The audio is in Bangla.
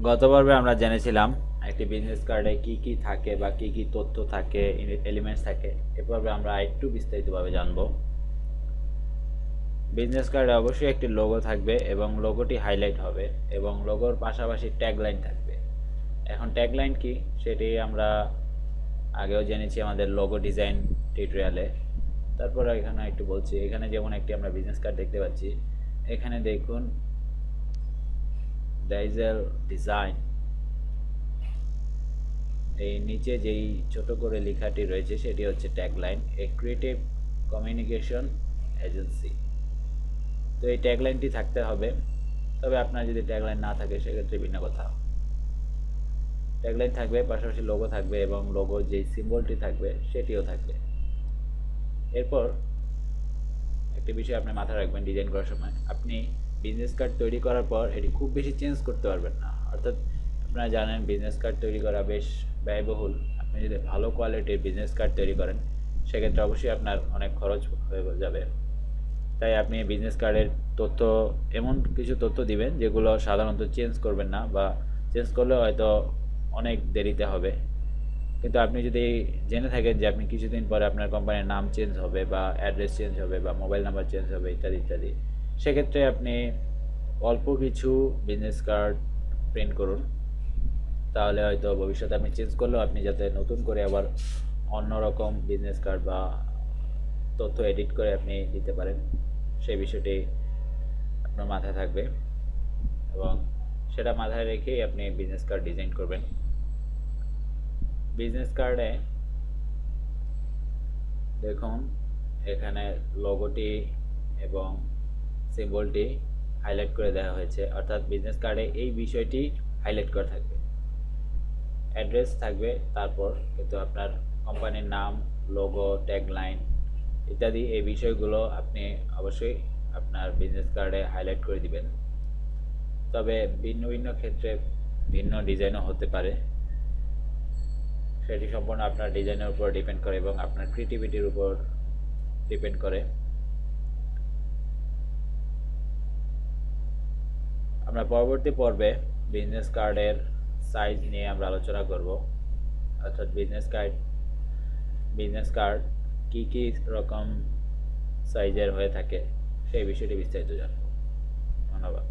গত পর্বে আমরা জেনেছিলাম একটি বিজনেস কার্ডে কি কি থাকে বা কি কি তথ্য থাকে, এলিমেন্টস থাকে। এ পর্বে আমরা একটু বিস্তারিতভাবে জানবো। বিজনেস কার্ডে অবশ্যই একটি লোগো থাকবে এবং লোগোটি হাইলাইট হবে এবং লোগোর পাশাপাশি ট্যাগলাইন থাকবে। এখন ট্যাগলাইন কি সেটি আমরা আগেও জেনেছি আমাদের লোগো ডিজাইন টিউটোরিয়ালে। তারপর এখানে একটু বলছি, এখানে যেমন একটি আমরা বিজনেস কার্ড দেখতে পাচ্ছি। এখানে দেখুন, ডাইজেল ডিজাইন, এই নিচে যেই ছোট করে লেখাটি রয়েছে সেটি হচ্ছে ট্যাগলাইন, এ ক্রিয়েটিভ কমিউনিকেশন এজেন্সি। তো এই ট্যাগলাইনটি থাকতে হবে, তবে আপনার যদি ট্যাগলাইন না থাকে সেক্ষেত্রে ভিন্ন কথা। ট্যাগলাইন থাকবে, পাশাপাশি লোগো থাকবে এবং লোগো যেই সিম্বলটি থাকবে সেটিও থাকবে। এরপর একটি বিষয় আপনি মাথায় রাখবেন, ডিজাইন করার সময় আপনি বিজনেস কার্ড তৈরি করার পর এটি খুব বেশি চেঞ্জ করতে পারবেন না। অর্থাৎ আপনারা জানেন বিজনেস কার্ড তৈরি করা বেশ ব্যয়বহুল। আপনি যদি ভালো কোয়ালিটির বিজনেস কার্ড তৈরি করেন সেক্ষেত্রে অবশ্যই আপনার অনেক খরচ হয়ে যাবে। তাই আপনি বিজনেস কার্ডের তথ্য, এমন কিছু তথ্য দিবেন যেগুলো সাধারণত চেঞ্জ করবেন না, বা চেঞ্জ করলে হয়তো অনেক দেরিতে হবে। কিন্তু আপনি যদি জেনে থাকেন যে আপনি কিছুদিন পরে আপনার কোম্পানির নাম চেঞ্জ হবে বা অ্যাড্রেস চেঞ্জ হবে বা মোবাইল নাম্বার চেঞ্জ হবে ইত্যাদি ইত্যাদি, সেক্ষেত্রে আপনি অল্প কিছু বিজনেস কার্ড প্রিন্ট করুন। তাহলে হয়তো ভবিষ্যতে আপনি চেঞ্জ করলেও আপনি যাতে নতুন করে আবার অন্যরকম বিজনেস কার্ড বা তথ্য এডিট করে আপনি দিতে পারেন, সেই বিষয়টি আপনার মাথায় থাকবে এবং সেটা মাথায় রেখেই আপনি বিজনেস কার্ড ডিজাইন করবেন। বিজনেস কার্ডে দেখুন, এখানে লোগোটি এবং সিম্বলটি হাইলাইট করে দেওয়া হয়েছে, অর্থাৎ বিজনেস কার্ডে এই বিষয়টি হাইলাইট করা থাকবে। অ্যাড্রেস থাকবে, তারপর কিন্তু আপনার কোম্পানির নাম, লোগো, ট্যাগলাইন ইত্যাদি এই বিষয়গুলো আপনি অবশ্যই আপনার বিজনেস কার্ডে হাইলাইট করে দিবেন। তবে ভিন্ন ভিন্ন ক্ষেত্রে ভিন্ন ডিজাইনও হতে পারে, সেটি সম্পূর্ণ আপনার ডিজাইনের উপর ডিপেন্ড করে এবং আপনার ক্রিয়েটিভিটির উপর ডিপেন্ড করে। আমরা পরবর্তী পর্বে বিজনেস কার্ডের সাইজ নিয়ে আমরা আলোচনা করব, অর্থাৎ বিজনেস কার্ড কী কী রকম সাইজের হয়ে থাকে সেই বিষয়টি বিস্তারিত জানব। ধন্যবাদ।